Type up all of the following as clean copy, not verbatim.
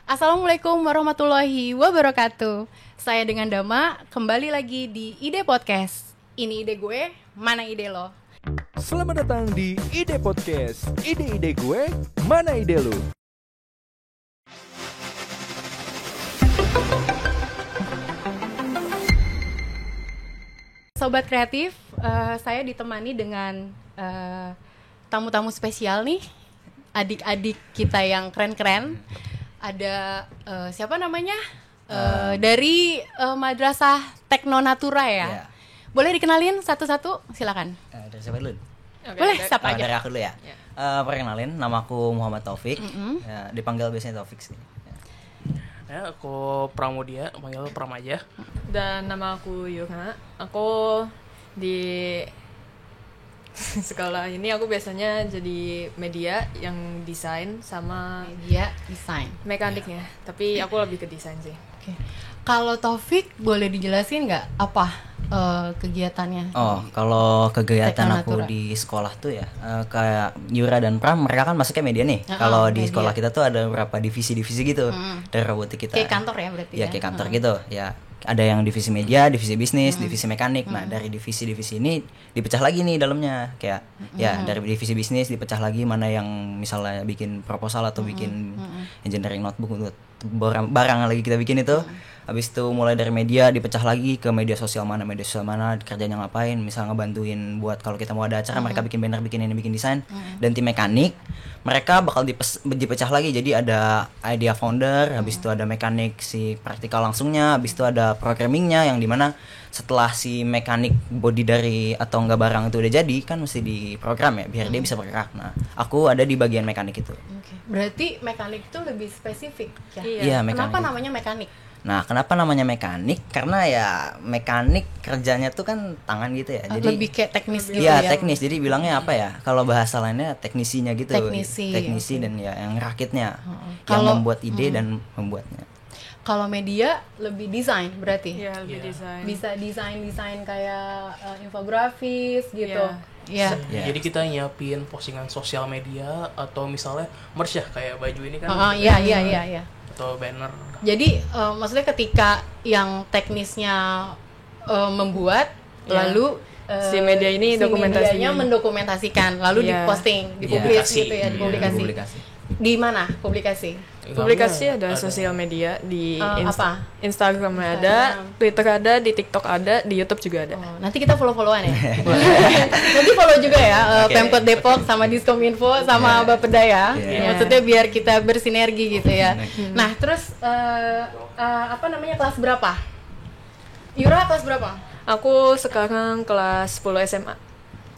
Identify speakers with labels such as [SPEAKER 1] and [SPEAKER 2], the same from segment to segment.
[SPEAKER 1] Assalamualaikum warahmatullahi wabarakatuh. Saya dengan Dama kembali lagi di Ide Podcast. Ini ide gue, mana ide lo?
[SPEAKER 2] Selamat datang di Ide Podcast. Ide-ide gue, mana ide lu?
[SPEAKER 1] Sobat kreatif, saya ditemani dengan tamu-tamu spesial nih. Adik-adik kita yang keren-keren. Ada siapa namanya? Dari Madrasah Teknonatura ya.
[SPEAKER 3] Iya.
[SPEAKER 1] Boleh dikenalin satu-satu? Silakan.
[SPEAKER 3] Dari siapa dulu?
[SPEAKER 1] Boleh, siapa aja?
[SPEAKER 3] Dari aku dulu ya. Perkenalin, nama aku Muhammad Taufik. Ya, dipanggil biasanya Taufik sih.
[SPEAKER 4] Ya, aku Pramudia, panggil Pram aja.
[SPEAKER 5] Dan nama aku Yuna. Aku di sekolah ini aku biasanya jadi media yang desain sama
[SPEAKER 1] Media desain.
[SPEAKER 5] mekaniknya. Tapi aku lebih ke desain sih.
[SPEAKER 1] Oke. Kalau Taufik boleh dijelasin nggak apa kegiatannya?
[SPEAKER 3] Oh, kalau kegiatan aku
[SPEAKER 1] Teknonatura.
[SPEAKER 3] di sekolah tuh ya, kayak Yura dan Pram, mereka kan masuknya media nih. Kalau di
[SPEAKER 1] media.
[SPEAKER 3] sekolah kita tuh ada beberapa divisi-divisi gitu dari robotik kita.
[SPEAKER 1] Kayak kantor ya berarti
[SPEAKER 3] Ya, kayak kantor gitu. Ya, ada yang divisi media, divisi bisnis, divisi mekanik. Nah, dari divisi-divisi ini dipecah lagi nih dalamnya. Kayak ya dari divisi bisnis dipecah lagi mana yang misalnya bikin proposal atau bikin engineering notebook untuk barang yang lagi kita bikin itu. Habis itu mulai dari media dipecah lagi ke media sosial mana kerjanya ngapain, misal ngebantuin buat kalau kita mau ada acara mereka bikin banner, bikin ini, bikin desain. Dan tim mekanik mereka bakal dipecah lagi, jadi ada idea founder, habis itu ada mekanik si praktikal langsungnya, habis itu ada programmingnya yang dimana setelah si mekanik body dari atau enggak barang itu udah jadi kan mesti diprogram ya biar dia bisa bergerak. Nah, aku ada di bagian mekanik itu.
[SPEAKER 1] Oke. Berarti mekanik itu lebih spesifik ya.
[SPEAKER 3] Iya,
[SPEAKER 1] Kenapa
[SPEAKER 3] mekanik.
[SPEAKER 1] namanya mekanik?
[SPEAKER 3] Nah, kenapa namanya mekanik? Karena ya mekanik kerjanya tuh kan tangan gitu ya. Jadi
[SPEAKER 1] Lebih kayak teknis gitu
[SPEAKER 3] iya,
[SPEAKER 1] ya.
[SPEAKER 3] teknis. Jadi bilangnya apa ya? Kalau bahasa lainnya teknisinya gitu.
[SPEAKER 1] Teknisi,
[SPEAKER 3] dan ya yang rakitnya. Yang
[SPEAKER 1] Kalau-
[SPEAKER 3] membuat ide dan membuatnya.
[SPEAKER 1] Kalau media lebih desain berarti.
[SPEAKER 5] Iya, lebih
[SPEAKER 4] Iya.
[SPEAKER 5] desain.
[SPEAKER 1] Bisa desain kayak infografis gitu. Iya.
[SPEAKER 3] Iya.
[SPEAKER 4] Jadi kita nyiapin postingan sosial media atau misalnya merch ya kayak baju ini kan.
[SPEAKER 1] Iya.
[SPEAKER 4] Atau banner.
[SPEAKER 1] Jadi maksudnya ketika yang teknisnya membuat
[SPEAKER 5] Iya.
[SPEAKER 1] lalu
[SPEAKER 5] Si media ini
[SPEAKER 1] si
[SPEAKER 5] dokumentasiin.
[SPEAKER 1] medianya mendokumentasikan lalu
[SPEAKER 5] Iya.
[SPEAKER 1] diposting,
[SPEAKER 3] Iya.
[SPEAKER 1] dipublish
[SPEAKER 4] Publikasi.
[SPEAKER 1] gitu ya, dipublikasi.
[SPEAKER 3] Publikasi.
[SPEAKER 1] Di mana publikasi?
[SPEAKER 5] Publikasi ada sosial media di
[SPEAKER 1] apa?
[SPEAKER 5] Instagram ada, Twitter ada, di TikTok ada, di YouTube juga ada.
[SPEAKER 1] Oh, nanti kita follow-followan ya. Nanti follow juga ya
[SPEAKER 3] Oke.
[SPEAKER 1] Pemkot Depok sama Diskominfo sama Bapeda ya.
[SPEAKER 3] Iya.
[SPEAKER 1] Maksudnya biar kita bersinergi gitu ya. Nah, terus apa namanya kelas berapa? Yura kelas berapa?
[SPEAKER 5] Aku sekarang kelas 10 SMA.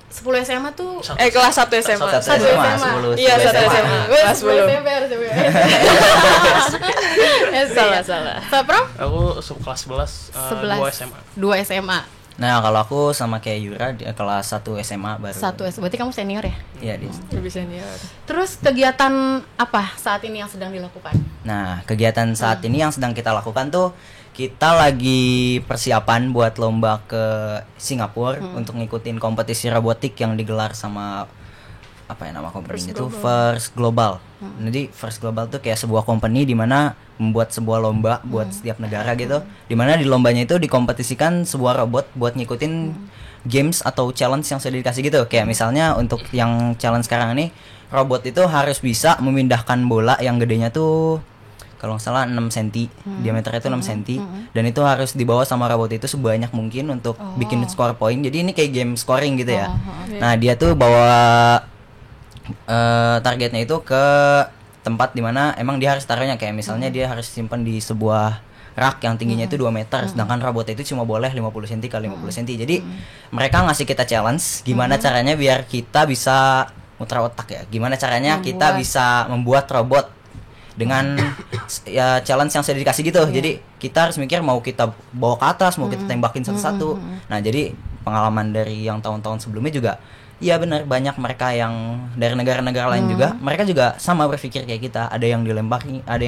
[SPEAKER 1] 10 SMA tuh
[SPEAKER 5] Kelas 1 SMA.
[SPEAKER 3] Satu
[SPEAKER 1] Satu
[SPEAKER 3] SMA,
[SPEAKER 1] SMA.
[SPEAKER 3] 10
[SPEAKER 5] Iya, satu SMA.
[SPEAKER 1] Gue
[SPEAKER 5] Kelas
[SPEAKER 1] 10
[SPEAKER 5] 10.
[SPEAKER 1] SMP harus
[SPEAKER 5] Salah.
[SPEAKER 1] Sapram?
[SPEAKER 4] Aku kelas 11, 2 SMA.
[SPEAKER 1] 2 SMA.
[SPEAKER 3] Nah, kalau aku sama kayak Yura di kelas 1 SMA baru.
[SPEAKER 1] 1 SMA. Berarti kamu senior ya?
[SPEAKER 3] Iya, di.
[SPEAKER 5] Lebih senior.
[SPEAKER 1] Terus kegiatan apa saat ini yang sedang dilakukan?
[SPEAKER 3] Nah, kegiatan saat ini yang sedang kita lakukan tuh kita lagi persiapan buat lomba ke Singapura untuk ngikutin kompetisi robotik yang digelar sama apa ya nama company itu First Global. Jadi First Global tuh kayak sebuah company di mana membuat sebuah lomba buat setiap negara gitu. Di mana di lombanya itu dikompetisikan sebuah robot buat ngikutin games atau challenge yang sudah dikasih gitu. Kayak misalnya untuk yang challenge sekarang ini robot itu harus bisa memindahkan bola yang gedenya tuh kalau nggak salah 6 cm, diameternya itu 6 cm, dan itu harus dibawa sama robot itu sebanyak mungkin untuk bikin score point. Jadi ini kayak game scoring gitu ya. Nah, dia tuh bawa targetnya itu ke tempat dimana emang dia harus taruhnya, kayak misalnya dia harus simpan di sebuah rak yang tingginya itu 2 meter, sedangkan robot itu cuma boleh 50 cm kali 50 cm. Jadi mereka ngasih kita challenge, gimana caranya biar kita bisa muter otak ya, gimana caranya kita bisa membuat robot dengan ya challenge yang sudah dikasih gitu. Jadi kita harus mikir mau kita bawa ke atas, mau kita tembakin satu-satu. Nah, jadi pengalaman dari yang tahun-tahun sebelumnya juga iya benar, banyak mereka yang dari negara-negara lain juga, mereka juga sama berpikir kayak kita. Ada yang dilemparin, ada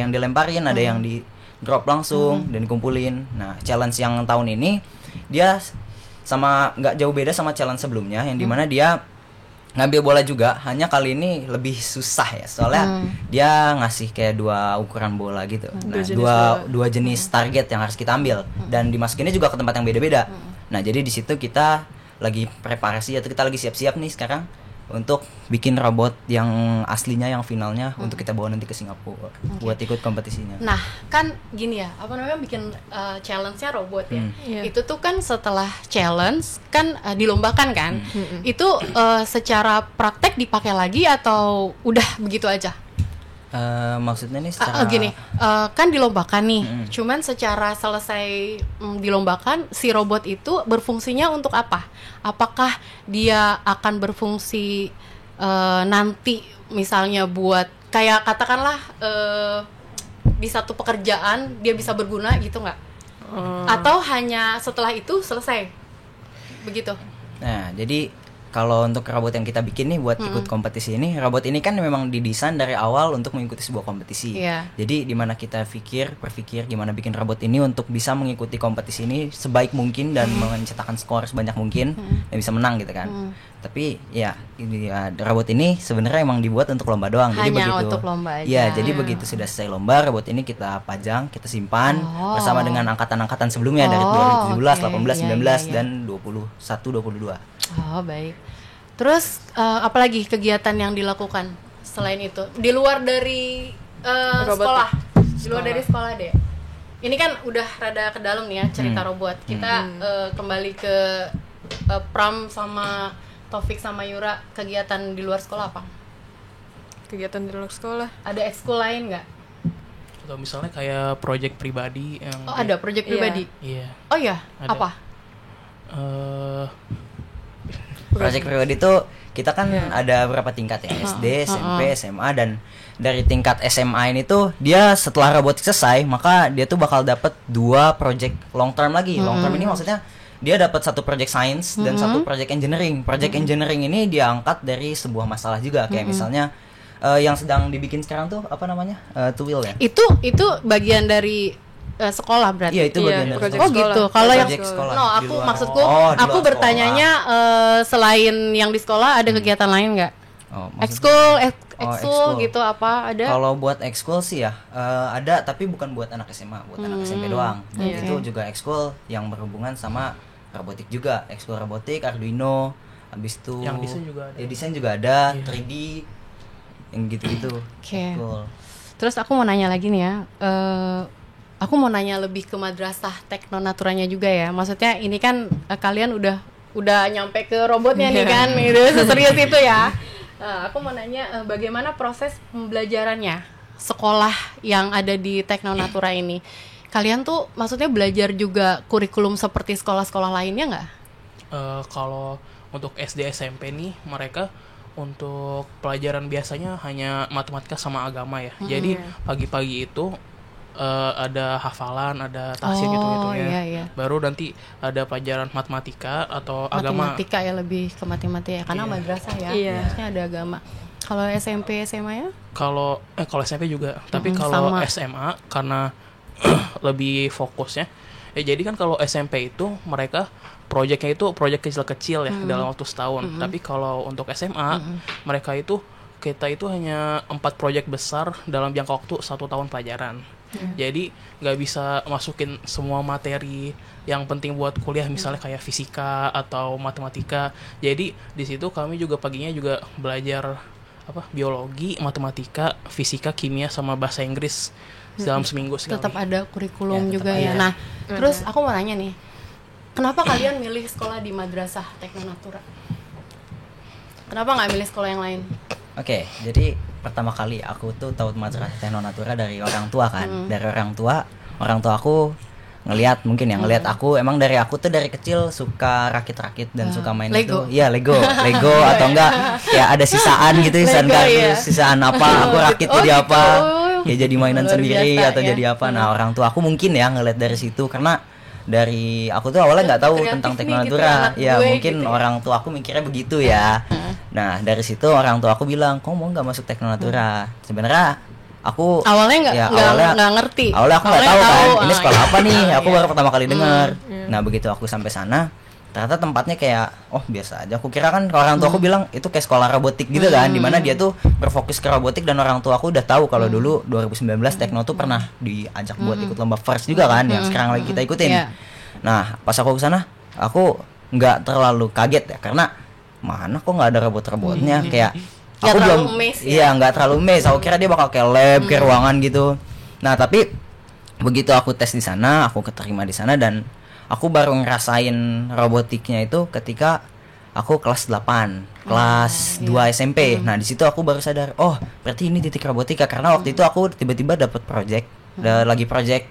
[SPEAKER 3] yang di drop langsung dan dikumpulin. Nah, challenge yang tahun ini dia sama nggak jauh beda sama challenge sebelumnya yang dimana dia ngambil bola juga, hanya kali ini lebih susah ya, soalnya dia ngasih kayak 2 ukuran bola gitu. Nah, dua jenis target yang harus kita ambil dan dimasukinnya juga ke tempat yang beda-beda. Nah, jadi di situ kita lagi preparasi atau kita lagi siap-siap nih sekarang untuk bikin robot yang aslinya, yang finalnya untuk kita bawa nanti ke Singapura buat ikut kompetisinya.
[SPEAKER 1] Nah, kan gini ya, apa namanya, bikin challenge-nya robot ya.
[SPEAKER 5] Iya.
[SPEAKER 1] Itu tuh kan setelah challenge kan dilombakan kan. Itu secara praktek dipakai lagi atau udah begitu aja?
[SPEAKER 3] Maksudnya nih secara
[SPEAKER 1] Gini, kan dilombakan nih. Cuman secara selesai dilombakan, si robot itu berfungsinya untuk apa? Apakah dia akan berfungsi nanti misalnya buat kayak katakanlah di satu pekerjaan dia bisa berguna gitu nggak? Atau hanya setelah itu selesai? Begitu.
[SPEAKER 3] Nah, jadi kalau untuk robot yang kita bikin nih buat ikut kompetisi ini, robot ini kan memang didesain dari awal untuk mengikuti sebuah kompetisi.
[SPEAKER 1] Iya.
[SPEAKER 3] Jadi dimana kita berpikir gimana bikin robot ini untuk bisa mengikuti kompetisi ini sebaik mungkin dan mencetakkan skor sebanyak mungkin dan bisa menang gitu kan. Tapi ya ini robot ini sebenarnya emang dibuat untuk lomba doang. Jadi
[SPEAKER 1] Hanya
[SPEAKER 3] begitu.
[SPEAKER 1] untuk lomba aja.
[SPEAKER 3] Ya, jadi begitu sudah selesai lomba, robot ini kita pajang, kita simpan bersama dengan angkatan-angkatan sebelumnya dari 2017, 18, 19 dan 21, 22.
[SPEAKER 1] Oh, baik. Terus apalagi kegiatan yang dilakukan selain itu? Di luar dari sekolah. Di luar dari sekolah deh. Ini kan udah rada ke dalam nih ya cerita robot. Kita kembali ke Pram sama Taufik sama Yura, kegiatan di luar sekolah apa?
[SPEAKER 5] Kegiatan di luar sekolah.
[SPEAKER 1] Ada ekskul lain nggak?
[SPEAKER 4] Atau misalnya kayak project pribadi yang
[SPEAKER 1] Oh, ada proyek
[SPEAKER 5] Iya.
[SPEAKER 1] pribadi.
[SPEAKER 4] Iya.
[SPEAKER 1] Oh iya,
[SPEAKER 4] Ada.
[SPEAKER 1] apa?
[SPEAKER 3] Proyek pribadi itu kita kan ada berapa tingkat ya, SD, SMP, SMA, dan dari tingkat SMA ini tuh dia setelah robotik selesai maka dia tuh bakal dapat 2 project long term lagi. Long term ini maksudnya dia dapat 1 project science dan 1 project engineering. Project engineering ini dia angkat dari sebuah masalah juga, kayak misalnya yang sedang dibikin sekarang tuh apa namanya, Tuwil ya.
[SPEAKER 1] Itu bagian dari sekolah berarti.
[SPEAKER 3] Iya, itu bagian dari
[SPEAKER 5] project
[SPEAKER 1] Oh
[SPEAKER 3] sekolah.
[SPEAKER 1] gitu.
[SPEAKER 5] sekolah.
[SPEAKER 1] Kalau yang
[SPEAKER 3] Project sekolah
[SPEAKER 1] no,
[SPEAKER 3] di
[SPEAKER 1] aku
[SPEAKER 3] luar.
[SPEAKER 1] maksudku
[SPEAKER 3] Oh, di
[SPEAKER 1] aku
[SPEAKER 3] luar
[SPEAKER 1] bertanyanya selain yang di sekolah ada kegiatan lain nggak?
[SPEAKER 3] Oh, maksudnya-
[SPEAKER 1] Ekskul, ekskul
[SPEAKER 3] ekskul.
[SPEAKER 1] gitu apa ada?
[SPEAKER 3] Kalau buat ekskul sih ya ada, tapi bukan buat anak SMA, buat anak SMP doang. Dan
[SPEAKER 1] Oke.
[SPEAKER 3] itu juga ekskul yang berhubungan sama robotik juga, ekskul robotik, Arduino, habis itu
[SPEAKER 4] Yang desain juga ada.
[SPEAKER 3] Ya, desain juga ada, 3D, yang gitu-gitu.
[SPEAKER 1] Oke.
[SPEAKER 3] Ekskul.
[SPEAKER 1] Terus aku mau nanya lagi nih ya. Aku mau nanya lebih ke madrasah teknonaturanya juga ya. Maksudnya ini kan kalian udah nyampe ke robotnya nih kan, gitu, serius itu ya. Aku mau nanya bagaimana proses pembelajarannya sekolah yang ada di Teknonatura ini. Kalian tuh maksudnya belajar juga kurikulum seperti sekolah-sekolah lainnya nggak?
[SPEAKER 4] Kalau untuk SD SMP nih mereka untuk pelajaran biasanya hanya matematika sama agama ya. Jadi pagi-pagi itu ada hafalan, ada tahsin gitu ya.
[SPEAKER 1] Iya, iya.
[SPEAKER 4] Baru nanti ada pelajaran matematika atau agama.
[SPEAKER 1] Matematika ya, lebih ke matematika ya, karena
[SPEAKER 4] Iya.
[SPEAKER 1] madrasah ya.
[SPEAKER 5] Iya.
[SPEAKER 1] Harusnya ada agama. Kalau SMP SMA ya?
[SPEAKER 4] Kalau SMP juga, tapi kalau
[SPEAKER 1] sama.
[SPEAKER 4] SMA karena lebih fokusnya. Ya jadi kan kalau SMP itu mereka proyeknya itu proyek kecil-kecil ya dalam waktu setahun. Tapi kalau untuk SMA mereka itu kita itu hanya 4 proyek besar dalam jangka waktu 1 tahun pelajaran. Jadi nggak bisa masukin semua materi yang penting buat kuliah, misalnya kayak fisika atau matematika. Jadi di situ kami juga paginya juga belajar biologi, matematika, fisika, kimia sama bahasa Inggris dalam seminggu sekali.
[SPEAKER 1] Tetap ada kurikulum
[SPEAKER 3] Ya, tetap
[SPEAKER 1] juga
[SPEAKER 3] ada.
[SPEAKER 1] ya. Nah, terus aku mau nanya nih. Kenapa kalian milih sekolah di Madrasah Teknonatura? Kenapa nggak milih sekolah yang lain?
[SPEAKER 3] Oke, jadi pertama kali aku tuh tahu madrasah Teknonatura dari orang tua kan. Dari orang tua aku ngelihat, mungkin ya ngelihat aku, emang dari aku tuh dari kecil suka rakit-rakit dan suka main
[SPEAKER 1] Lego.
[SPEAKER 3] itu. Iya, Lego atau enggak ya ada sisaan gitu, sisaan
[SPEAKER 1] Lego,
[SPEAKER 3] kardus,
[SPEAKER 1] iya.
[SPEAKER 3] sisaan apa, aku rakit
[SPEAKER 1] Oh,
[SPEAKER 3] jadi
[SPEAKER 1] gitu.
[SPEAKER 3] apa. Ya jadi mainan
[SPEAKER 1] Luar
[SPEAKER 3] sendiri
[SPEAKER 1] biasa,
[SPEAKER 3] atau
[SPEAKER 1] ya.
[SPEAKER 3] jadi apa. Nah, orang tua aku mungkin ya ngelihat dari situ, karena dari aku tuh awalnya nggak tahu
[SPEAKER 1] Kreatif
[SPEAKER 3] tentang
[SPEAKER 1] nih
[SPEAKER 3] Teknonatura.
[SPEAKER 1] gitu, anak
[SPEAKER 3] Ya
[SPEAKER 1] gue
[SPEAKER 3] mungkin
[SPEAKER 1] gitu ya.
[SPEAKER 3] orang tua aku mikirnya begitu ya. Nah, dari situ orang tua aku bilang, "Kamu mau nggak masuk Teknonatura?" Sebenarnya aku
[SPEAKER 1] Awalnya nggak ngerti.
[SPEAKER 3] Awalnya aku nggak tahu kan, ini
[SPEAKER 1] ah,
[SPEAKER 3] sekolah
[SPEAKER 1] iya.
[SPEAKER 3] apa nih?
[SPEAKER 1] Ah,
[SPEAKER 3] Aku
[SPEAKER 1] iya.
[SPEAKER 3] baru pertama kali dengar. Nah, begitu aku sampai sana, ternyata tempatnya kayak biasa aja. Aku kira kan orang tua aku bilang itu kayak sekolah robotik gitu kan, dimana dia tuh berfokus ke robotik, dan orang tua aku udah tahu kalau dulu 2019 Tekno tuh pernah diajak buat ikut lomba first juga kan, yang sekarang lagi kita ikutin. Nah pas aku kesana aku nggak terlalu kaget ya, karena mana kok nggak ada robot-robotnya, kayak aku belum nggak terlalu amazed. Aku kira dia bakal kayak lab, kayak ruangan gitu. Nah tapi begitu aku tes di sana, aku keterima di sana, dan aku baru ngerasain robotiknya itu ketika aku kelas 8, kelas 2 SMP. Nah di situ aku baru sadar, berarti ini titik robotika, karena waktu itu aku tiba-tiba dapat project, lagi project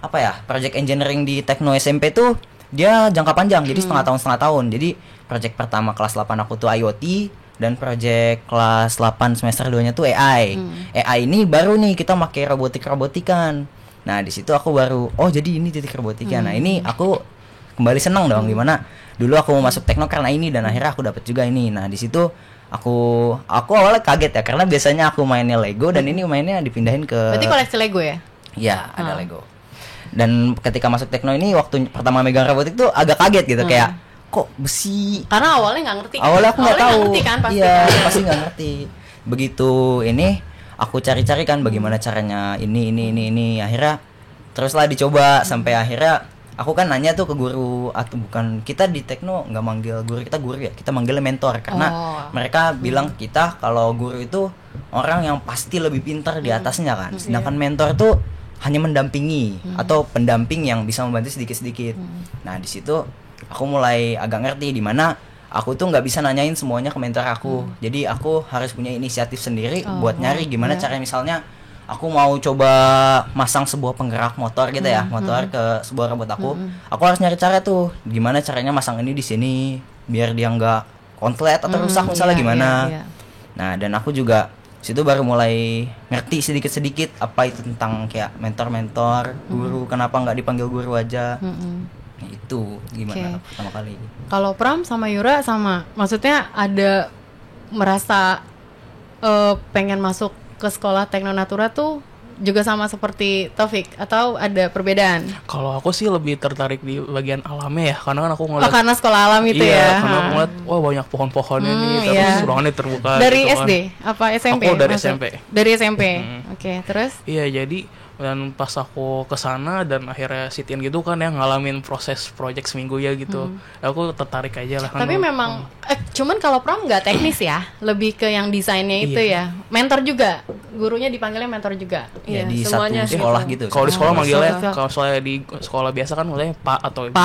[SPEAKER 3] apa ya, project engineering di Tekno SMP tuh dia jangka panjang, jadi setengah tahun. Jadi project pertama kelas 8 aku tuh IoT, dan project kelas 8 semester 2-nya tuh AI. AI ini baru nih kita pakai robotikan. Nah, di situ aku baru jadi ini titik robotika. Nah, ini aku kembali senang dong, gimana dulu aku mau masuk Tekno karena ini, dan akhirnya aku dapat juga ini. Nah, di situ aku awalnya kaget ya, karena biasanya aku mainnya Lego, dan ini mainnya dipindahin ke.
[SPEAKER 1] Berarti koleksi Lego ya?
[SPEAKER 3] Iya, ada Lego. Dan ketika masuk Tekno ini, waktu pertama megang robotik tuh agak kaget gitu, kayak kok besi,
[SPEAKER 1] karena awalnya nggak ngerti kan?
[SPEAKER 3] Awalnya aku nggak tahu
[SPEAKER 1] kan, pasti
[SPEAKER 3] iya
[SPEAKER 1] kan?
[SPEAKER 3] pasti nggak ngerti. Begitu ini aku cari-cari kan bagaimana caranya ini, akhirnya teruslah dicoba sampai akhirnya aku kan nanya tuh ke guru, atau bukan, kita di Tekno nggak manggil guru kita guru ya, kita manggilnya mentor, karena mereka bilang kita kalau guru itu orang yang pasti lebih pintar di atasnya kan, sedangkan mentor tuh hanya mendampingi atau pendamping yang bisa membantu sedikit-sedikit. Nah di situ aku mulai agak ngerti di mana aku tuh nggak bisa nanyain semuanya ke mentor aku. Jadi aku harus punya inisiatif sendiri buat nyari gimana caranya. Misalnya aku mau coba masang sebuah penggerak motor gitu ya, motor ke sebuah robot aku harus nyari cara tuh gimana caranya masang ini di sini biar dia nggak konslet atau rusak misalnya gimana. Nah dan aku juga situ baru mulai ngerti sedikit-sedikit apa itu tentang kayak mentor-mentor, guru, kenapa nggak dipanggil guru aja. Itu gimana pertama kali.
[SPEAKER 1] Kalau Pram sama Yura sama, maksudnya ada merasa pengen masuk ke sekolah Tekno Natura tuh juga sama seperti Taufik atau ada perbedaan?
[SPEAKER 4] Kalau aku sih lebih tertarik di bagian alamnya ya, karena kan aku ngeliat
[SPEAKER 1] karena sekolah alam itu
[SPEAKER 4] ya. Karena aku ngeliat banyak pohon-pohonnya nih, terus ruangannya terbuka.
[SPEAKER 1] Dari
[SPEAKER 4] gitu
[SPEAKER 1] SD apa SMP?
[SPEAKER 4] Aku dari SMP.
[SPEAKER 1] Dari SMP. Oke, terus?
[SPEAKER 4] Iya, jadi dan pas aku kesana dan akhirnya sit-in gitu kan ya, ngalamin proses project seminggu ya gitu, aku tertarik aja lah.
[SPEAKER 1] Tapi memang cuman kalau Pram nggak teknis ya, lebih ke yang desainnya itu ya. Mentor juga, gurunya dipanggilnya mentor juga.
[SPEAKER 3] Iya, di semuanya satu sekolah gitu.
[SPEAKER 4] Kalau di sekolah manggilnya, kalau soalnya di sekolah biasa kan mulai Pak atau Ibu.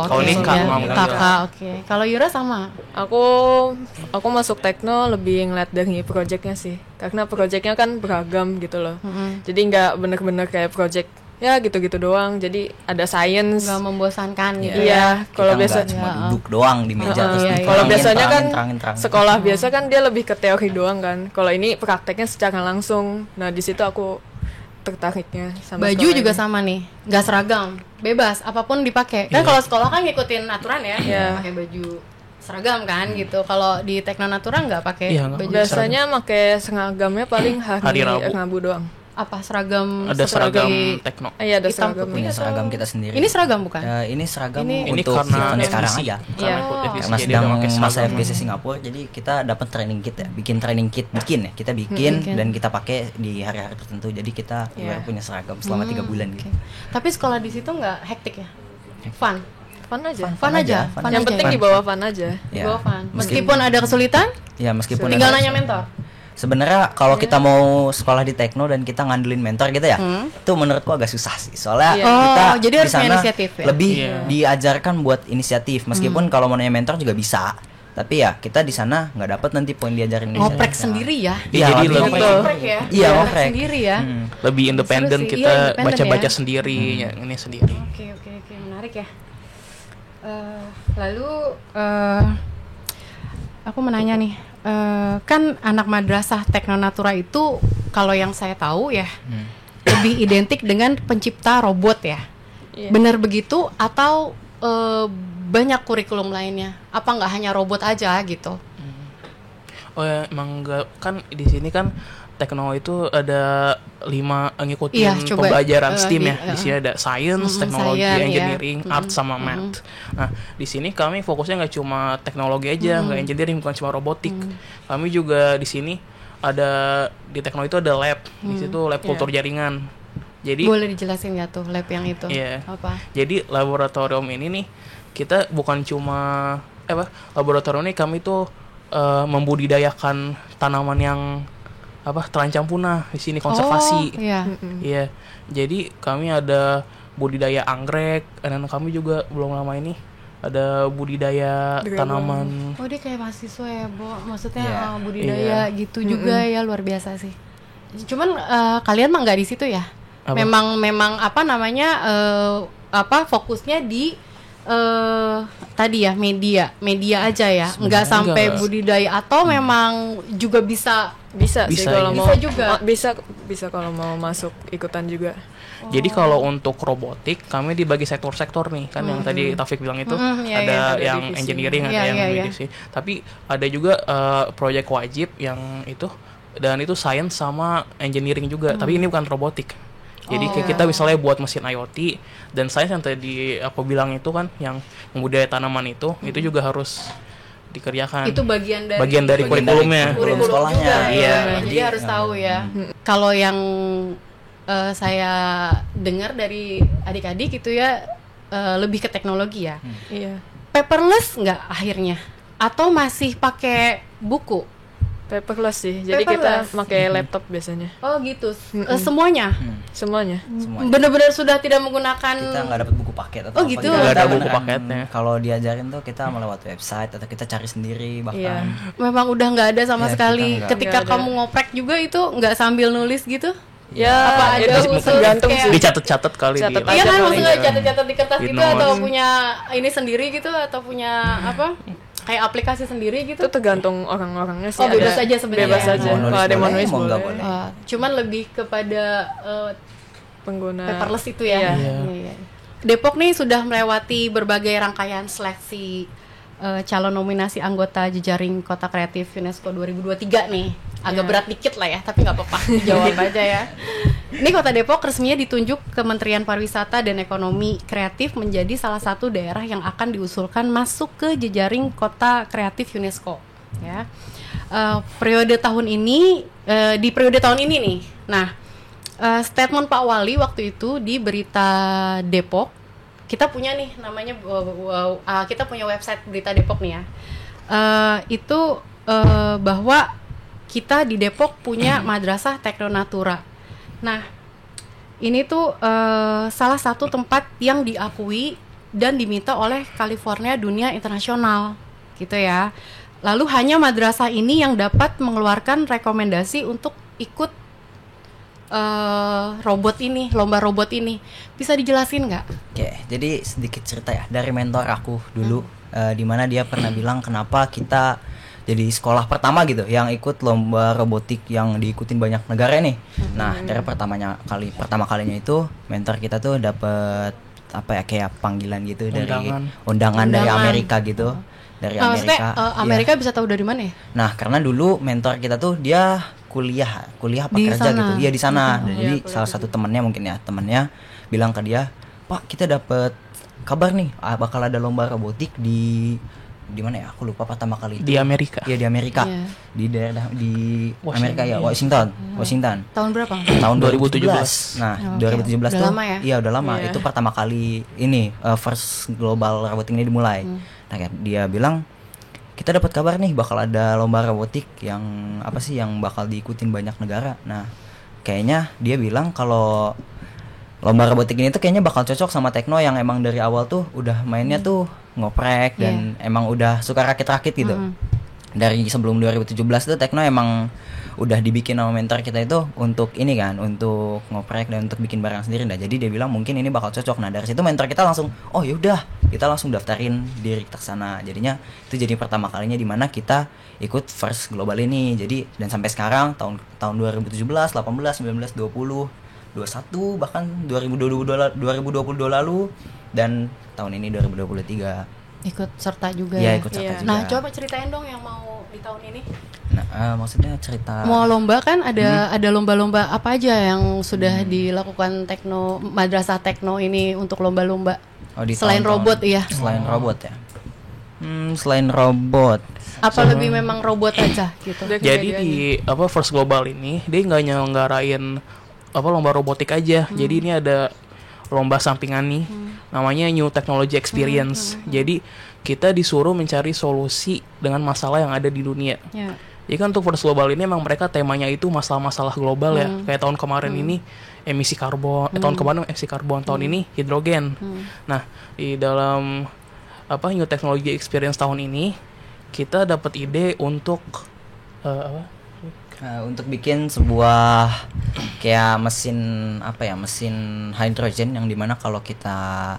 [SPEAKER 4] Kalau ini Kak,
[SPEAKER 1] Kakak. Oke. Kalau Yura sama?
[SPEAKER 5] Aku masuk Tekno lebih ngeliat dari projectnya sih, karena projectnya kan beragam gitu loh. Jadi nggak bener-bener kayak project ya gitu-gitu doang. Jadi ada science,
[SPEAKER 1] nggak membosankan gitu.
[SPEAKER 5] Iya, kalau biasa
[SPEAKER 3] cuma duduk doang di meja terus
[SPEAKER 5] kalau biasanya kan
[SPEAKER 3] terangin.
[SPEAKER 5] Sekolah biasa kan dia lebih ke teori doang kan. Kalau ini prakteknya secara langsung. Nah di situ aku tertariknya sama
[SPEAKER 1] baju juga ini. Sama nih, nggak seragam, bebas apapun dipakai. Kan kalau sekolah kan ngikutin aturan ya, pakai baju seragam kan gitu. Kalau di Tekno Natura nggak pakai baju.
[SPEAKER 5] Biasanya pakai seragamnya paling hari Rabu doang.
[SPEAKER 1] Apa seragam?
[SPEAKER 4] Ada seragam Tekno.
[SPEAKER 5] Iya, ada seragam.
[SPEAKER 3] Punya seragam kita sendiri.
[SPEAKER 1] Ini seragam bukan?
[SPEAKER 3] Ini seragam
[SPEAKER 4] ini
[SPEAKER 3] untuk event sekarang aja.
[SPEAKER 4] Karena
[SPEAKER 3] sedang masa FGC Singapura, jadi kita dapat training kit ya. Kita bikin dan kita pakai di hari-hari tertentu. Jadi kita punya seragam selama 3 bulan gitu.
[SPEAKER 1] Tapi sekolah di situ nggak hektik ya? Fun aja.
[SPEAKER 5] Yang penting di bawah fun aja.
[SPEAKER 1] Di bawah fun. Meskipun ada kesulitan?
[SPEAKER 3] Ya, meskipun
[SPEAKER 1] tinggal nanya mentor.
[SPEAKER 3] Sebenarnya kalau kita mau sekolah di Tekno dan kita ngandelin mentor gitu ya, itu menurutku agak susah sih. Soalnya kita
[SPEAKER 1] jadi
[SPEAKER 3] di sana lebih diajarkan buat inisiatif. Meskipun kalau mau nanya mentor juga bisa. Tapi ya kita di sana nggak dapat nanti poin diajarin
[SPEAKER 1] ngoprek sendiri ya.
[SPEAKER 3] Iya,
[SPEAKER 4] jadi lebih
[SPEAKER 1] ngoprek ya.
[SPEAKER 3] Iya, ngoprek
[SPEAKER 1] sendiri ya.
[SPEAKER 4] Lebih independen kita baca-baca sendiri ya, ini sendiri.
[SPEAKER 1] Oke, menarik ya. Lalu aku mau nanya nih. Kan anak madrasah Tekno Natura itu kalau yang saya tahu ya lebih identik dengan pencipta robot ya. Benar begitu atau banyak kurikulum lainnya? Apa nggak hanya robot aja gitu?
[SPEAKER 4] Oh ya, emang enggak, kan di sini kan Tekno itu ada 5 ngikutin
[SPEAKER 1] Iya, coba,
[SPEAKER 4] pembelajaran STEAM ya.
[SPEAKER 1] di-
[SPEAKER 4] Di sini ada Science, Teknologi,
[SPEAKER 1] Science, ya.
[SPEAKER 4] Engineering, Art sama Math. Nah, di sini kami fokusnya nggak cuma teknologi aja, nggak engineering, bukan cuma robotik. Kami juga di sini ada di Tekno itu ada lab. Di situ lab kultur jaringan. Jadi
[SPEAKER 1] Boleh dijelasin nggak tuh lab yang itu?
[SPEAKER 4] Iya.
[SPEAKER 1] Apa?
[SPEAKER 4] Jadi laboratorium ini nih kita bukan cuma laboratorium ini kami tuh membudidayakan tanaman yang terancam punah di sini, konservasi.
[SPEAKER 1] Oh, iya.
[SPEAKER 4] Iya. Jadi kami ada budidaya anggrek, dan kami juga belum lama ini ada budidaya
[SPEAKER 5] Dragon.
[SPEAKER 4] tanaman.
[SPEAKER 1] Oh, dia kayak mahasiswa ya, Bo. Maksudnya
[SPEAKER 3] Iya.
[SPEAKER 1] budidaya gitu juga ya, luar biasa sih. Cuman kalian mah nggak di situ ya?
[SPEAKER 4] Apa?
[SPEAKER 1] Memang apa namanya fokusnya di tadi ya media aja ya, nggak
[SPEAKER 4] Sebenarnya
[SPEAKER 1] sampai
[SPEAKER 4] enggak.
[SPEAKER 1] budidaya atau memang juga bisa.
[SPEAKER 5] Bisa sih
[SPEAKER 4] Bisa,
[SPEAKER 5] kalau
[SPEAKER 4] ya.
[SPEAKER 5] mau.
[SPEAKER 1] Bisa juga.
[SPEAKER 5] Bisa kalau mau masuk ikutan juga.
[SPEAKER 4] Jadi kalau untuk robotik kami dibagi sektor-sektor nih kan, yang tadi Taufik bilang itu
[SPEAKER 1] Iya,
[SPEAKER 4] ada
[SPEAKER 1] iya.
[SPEAKER 4] yang
[SPEAKER 5] divisi.
[SPEAKER 4] engineering, ada
[SPEAKER 1] Iya,
[SPEAKER 4] yang
[SPEAKER 1] iya, iya.
[SPEAKER 4] divisi. Tapi ada juga proyek wajib yang itu, dan itu science sama engineering juga. Tapi ini bukan robotik. Jadi kayak kita misalnya buat mesin IoT, dan science yang tadi aku bilang itu kan yang membudidaya tanaman itu juga harus dikerjakan.
[SPEAKER 1] Itu bagian dari
[SPEAKER 4] Bagian dari kurikulumnya.
[SPEAKER 3] kurikulum
[SPEAKER 1] Kurikulum
[SPEAKER 3] sekolahnya.
[SPEAKER 1] juga, ya.
[SPEAKER 4] Iya.
[SPEAKER 1] Jadi harus tahu ya. Kalau yang saya dengar dari adik-adik gitu ya, lebih ke teknologi ya.
[SPEAKER 5] Iya.
[SPEAKER 1] Paperless nggak akhirnya? Atau masih pakai buku?
[SPEAKER 5] Paperless sih. Jadi
[SPEAKER 1] Paperless.
[SPEAKER 5] kita pakai laptop biasanya.
[SPEAKER 1] Oh gitu. Semuanya?
[SPEAKER 5] Semuanya.
[SPEAKER 3] Semuanya.
[SPEAKER 1] Benar-benar sudah tidak menggunakan.
[SPEAKER 3] Kita nggak dapat buku paket atau
[SPEAKER 1] Oh,
[SPEAKER 3] apa.
[SPEAKER 1] gitu.
[SPEAKER 3] Kita
[SPEAKER 4] Nggak ada
[SPEAKER 3] beneran,
[SPEAKER 4] buku paketnya.
[SPEAKER 3] Kalau diajarin tuh kita melewat website atau kita cari sendiri bahkan.
[SPEAKER 5] Iya.
[SPEAKER 1] Memang udah nggak ada sama
[SPEAKER 3] Ya,
[SPEAKER 1] sekali.
[SPEAKER 3] kita nggak.
[SPEAKER 1] Ketika
[SPEAKER 5] Nggak ada.
[SPEAKER 1] kamu ngoprek juga itu nggak sambil nulis gitu?
[SPEAKER 5] Ya,
[SPEAKER 1] Apa ada
[SPEAKER 5] itu
[SPEAKER 1] khusus
[SPEAKER 5] tergantung
[SPEAKER 1] kayak-
[SPEAKER 5] sih.
[SPEAKER 4] Dicatat-catat kali
[SPEAKER 5] Catat
[SPEAKER 4] di
[SPEAKER 1] Iya
[SPEAKER 5] aja
[SPEAKER 1] kan,
[SPEAKER 5] paling.
[SPEAKER 1] maksudnya catat-catat di kertas
[SPEAKER 4] Di
[SPEAKER 1] gitu,
[SPEAKER 4] notes.
[SPEAKER 1] atau punya ini sendiri gitu, atau punya apa? Kayak aplikasi sendiri gitu.
[SPEAKER 5] Itu tergantung orang-orangnya sih.
[SPEAKER 1] Oh, bebas
[SPEAKER 5] Ada-
[SPEAKER 1] aja sebenarnya.
[SPEAKER 5] Bebas aja.
[SPEAKER 3] Mau nulis
[SPEAKER 5] Kalau ada yang mau
[SPEAKER 3] boleh,
[SPEAKER 5] nulis
[SPEAKER 3] mau nggak
[SPEAKER 5] boleh.
[SPEAKER 3] boleh.
[SPEAKER 1] Cuman lebih kepada
[SPEAKER 5] Pengguna.
[SPEAKER 1] paperless itu ya.
[SPEAKER 5] Iya.
[SPEAKER 1] Iya. Depok nih sudah melewati berbagai rangkaian seleksi calon nominasi anggota jejaring Kota Kreatif UNESCO 2023 nih. Agak
[SPEAKER 5] Iya.
[SPEAKER 1] berat dikit lah ya, tapi nggak apa-apa, jawab aja ya. Ini Kota Depok resminya ditunjuk Kementerian Pariwisata dan Ekonomi Kreatif menjadi salah satu daerah yang akan diusulkan masuk ke jejaring Kota Kreatif UNESCO. Ya, periode tahun ini di periode tahun ini nih. Nah, statement Pak Wali waktu itu di Berita Depok, kita punya nih namanya kita punya website Berita Depok nih ya. Itu bahwa kita di Depok punya Madrasah Teknonatura. Nah, ini tuh salah satu tempat yang diakui dan diminta oleh California Dunia Internasional, gitu ya. Lalu hanya madrasah ini yang dapat mengeluarkan rekomendasi untuk ikut robot ini, lomba robot ini. Bisa dijelasin nggak?
[SPEAKER 3] Oke, jadi sedikit cerita ya dari mentor aku dulu, di mana dia pernah bilang kenapa kita jadi sekolah pertama gitu yang ikut lomba robotik yang diikutin banyak negara nih. Nah, dari pertama kalinya itu mentor kita tuh dapat apa ya, kayak panggilan gitu dari undangan dari
[SPEAKER 1] Undangan.
[SPEAKER 3] Amerika gitu. Dari
[SPEAKER 1] Maksudnya
[SPEAKER 3] Amerika.
[SPEAKER 1] Amerika bisa tahu dari mana ya?
[SPEAKER 3] Nah, karena dulu mentor kita tuh dia kuliah apa
[SPEAKER 1] Di
[SPEAKER 3] kerja
[SPEAKER 1] sana.
[SPEAKER 3] gitu. Iya di sana. Dan jadi
[SPEAKER 5] kuliah
[SPEAKER 3] salah satu temannya bilang ke dia, "Pak, kita dapat kabar nih, bakal ada lomba robotik di mana ya? Aku lupa pertama kali itu.
[SPEAKER 4] Di Amerika.
[SPEAKER 3] Iya, di Amerika.
[SPEAKER 1] Iya.
[SPEAKER 3] Di daerah di
[SPEAKER 4] Washington.
[SPEAKER 3] Amerika ya, Washington.
[SPEAKER 1] Tahun berapa?
[SPEAKER 3] Tahun
[SPEAKER 4] 2017.
[SPEAKER 3] 2017. Nah,
[SPEAKER 1] Oke.
[SPEAKER 3] 2017
[SPEAKER 1] Udah
[SPEAKER 3] tuh
[SPEAKER 1] lama ya?
[SPEAKER 3] iya udah lama.
[SPEAKER 5] Iya.
[SPEAKER 3] Itu pertama kali ini first global robotik ini dimulai. Nah, kayak dia bilang kita dapat kabar nih bakal ada lomba robotik yang apa sih yang bakal diikutin banyak negara. Nah, kayaknya dia bilang kalau lomba robotik ini tuh kayaknya bakal cocok sama Tekno yang emang dari awal tuh udah mainnya tuh ngoprek dan emang udah suka rakit-rakit gitu. Dari sebelum 2017 tuh Tekno emang udah dibikin sama mentor kita itu untuk ini kan, untuk ngoprek dan untuk bikin barang sendiri. Nah, jadi dia bilang mungkin ini bakal cocok. Nah, dari situ mentor kita langsung, oh yaudah, kita langsung daftarin diri ke sana. Jadinya itu jadi pertama kalinya di mana kita ikut first global ini. Jadi dan sampai sekarang tahun 2017, 18, 19, 20, 21 bahkan 2022 lalu dan tahun ini 2023.
[SPEAKER 1] ikut serta juga
[SPEAKER 3] Ya
[SPEAKER 1] ya.
[SPEAKER 3] ikut serta
[SPEAKER 5] Iya.
[SPEAKER 3] juga.
[SPEAKER 1] Nah, coba ceritain dong yang mau di tahun ini.
[SPEAKER 3] Nah, maksudnya cerita
[SPEAKER 1] Mau lomba kan ada lomba-lomba apa aja yang sudah dilakukan madrasah tekno ini untuk lomba-lomba.
[SPEAKER 3] di
[SPEAKER 1] Selain
[SPEAKER 3] tahun-tahun-
[SPEAKER 1] robot, iya.
[SPEAKER 3] Selain robot ya. Selain robot.
[SPEAKER 1] Apa lebih memang robot aja gitu.
[SPEAKER 4] Jadi di First Global ini dia nggak nyelenggarain lomba robotik aja. Jadi ini ada lomba sampingan nih, namanya New Technology Experience. Jadi kita disuruh mencari solusi dengan masalah yang ada di dunia.
[SPEAKER 1] Ya.
[SPEAKER 4] Jadi kan untuk First Global ini emang mereka temanya itu masalah-masalah global ya. Kayak tahun kemarin ini emisi karbon, tahun kemarin emisi karbon, tahun ini hidrogen. Nah, di dalam New Technology Experience tahun ini kita dapat ide untuk
[SPEAKER 3] Untuk bikin sebuah kayak mesin hydrogen yang dimana kalau kita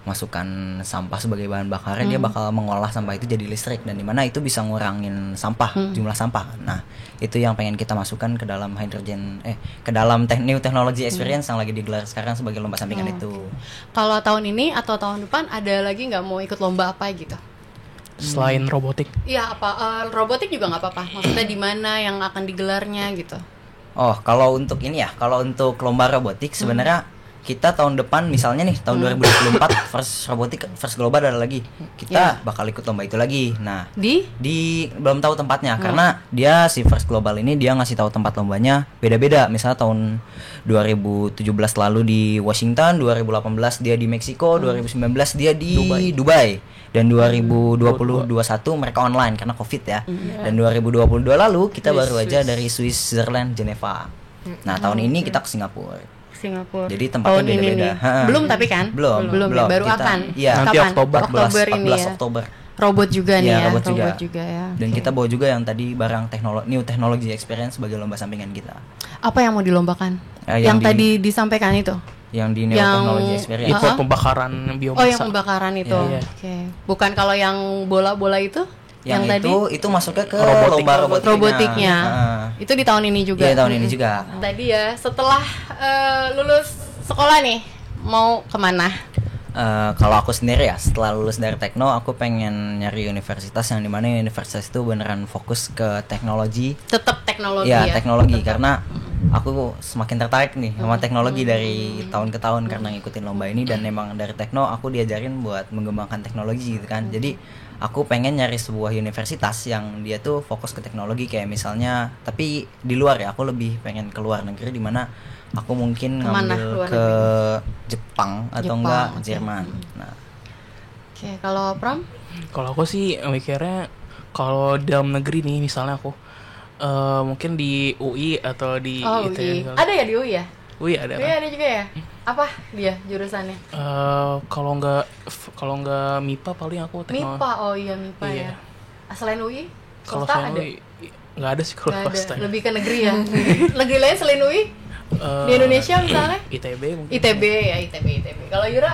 [SPEAKER 3] masukkan sampah sebagai bahan bakarnya dia bakal mengolah sampah itu jadi listrik, dan dimana itu bisa ngurangin jumlah sampah. Nah itu yang pengen kita masukkan ke dalam ke dalam New Technology Experience yang lagi digelar sekarang sebagai lomba sampingan itu.
[SPEAKER 1] Kalau tahun ini atau tahun depan ada lagi nggak mau ikut lomba apa gitu?
[SPEAKER 4] selain robotik.
[SPEAKER 1] Iya robotik juga nggak apa-apa. Maksudnya di mana yang akan digelarnya gitu?
[SPEAKER 3] Oh, kalau untuk untuk lomba robotik sebenarnya kita tahun depan misalnya nih tahun 2024 First Global ada lagi. Kita bakal ikut lomba itu lagi. Nah, di belum tahu tempatnya karena dia si First Global ini dia ngasih tahu tempat lombanya beda-beda. Misalnya tahun 2017 lalu di Washington, 2018 dia di Meksiko, 2019 dia di Dubai. Dan 2021 mereka online karena Covid ya. Dan 2022 lalu kita baru aja dari Switzerland, Geneva. Nah, tahun ini kita ke Singapura. Jadi tempatnya
[SPEAKER 1] tahun ini
[SPEAKER 3] beda-beda.
[SPEAKER 1] nih. Belum tapi kan?
[SPEAKER 3] Belum
[SPEAKER 1] ya, baru
[SPEAKER 3] Kita-
[SPEAKER 1] akan.
[SPEAKER 3] Iya.
[SPEAKER 4] Nanti
[SPEAKER 1] Kapan?
[SPEAKER 4] Oktober.
[SPEAKER 1] ini
[SPEAKER 3] 14
[SPEAKER 1] ya.
[SPEAKER 3] Oktober.
[SPEAKER 1] Robot juga nih
[SPEAKER 3] Iya,
[SPEAKER 1] ya.
[SPEAKER 3] robot juga.
[SPEAKER 1] ya.
[SPEAKER 3] Dan kita bawa juga yang tadi barang New Technology Experience sebagai lomba sampingan kita.
[SPEAKER 1] Apa yang mau dilombakan?
[SPEAKER 3] Yang
[SPEAKER 1] yang tadi disampaikan itu?
[SPEAKER 3] Yang di New
[SPEAKER 1] Yang-
[SPEAKER 3] Technology Experience.
[SPEAKER 4] Itu pembakaran biomasa.
[SPEAKER 1] Oh, yang pembakaran itu.
[SPEAKER 4] Iya.
[SPEAKER 1] Oke. Bukan kalau yang bola-bola itu?
[SPEAKER 3] Yang
[SPEAKER 1] tadi
[SPEAKER 3] itu masuknya ke
[SPEAKER 4] Robotik.
[SPEAKER 3] lomba
[SPEAKER 1] robotiknya.
[SPEAKER 3] Heeh.
[SPEAKER 1] Itu di tahun ini juga.
[SPEAKER 3] Iya, tahun ini juga.
[SPEAKER 1] Tadi ya, setelah lulus sekolah nih, mau kemana?
[SPEAKER 3] Kalau aku sendiri ya setelah lulus dari Tekno aku pengen nyari universitas yang dimana universitas itu beneran fokus ke teknologi.
[SPEAKER 1] Tetap teknologi
[SPEAKER 3] Ya
[SPEAKER 1] ya.
[SPEAKER 3] teknologi karena aku semakin tertarik nih sama teknologi dari tahun ke tahun karena ngikutin lomba ini, dan memang dari Tekno aku diajarin buat mengembangkan teknologi gitu kan. Jadi aku pengen nyari sebuah universitas yang dia tuh fokus ke teknologi kayak misalnya, tapi di luar ya, aku lebih pengen ke luar negeri di mana aku mungkin
[SPEAKER 1] Kemana
[SPEAKER 3] ngambil
[SPEAKER 1] luar
[SPEAKER 3] ke
[SPEAKER 1] negeri?
[SPEAKER 3] Jepang atau
[SPEAKER 1] Jepang,
[SPEAKER 3] enggak
[SPEAKER 1] oke.
[SPEAKER 3] Jerman. Nah,
[SPEAKER 1] Oke, kalau Pram?
[SPEAKER 4] Kalau aku sih mikirnya kalau dalam negeri nih misalnya aku mungkin di UI atau di
[SPEAKER 1] Oh,
[SPEAKER 4] ITB
[SPEAKER 1] UI.
[SPEAKER 4] kali.
[SPEAKER 1] Ada ya di UI ya?
[SPEAKER 4] UI ada
[SPEAKER 1] UI
[SPEAKER 4] kan?
[SPEAKER 1] ada juga ya? Apa dia jurusannya?
[SPEAKER 4] Kalau nggak MIPA paling aku teknologi.
[SPEAKER 1] MIPA. Oh iya, MIPA
[SPEAKER 4] Iya.
[SPEAKER 1] ya. Selain UI?
[SPEAKER 4] Kalau
[SPEAKER 1] Swasta
[SPEAKER 4] saya
[SPEAKER 1] ada?
[SPEAKER 4] nggak ada sih kalau
[SPEAKER 1] Nggak ada.
[SPEAKER 4] swasta.
[SPEAKER 1] Lebih ke negeri ya. Negeri lain selain UI? Di Indonesia misalnya?
[SPEAKER 4] ITB mungkin.
[SPEAKER 1] ITB ya, ITB. Kalau Yura?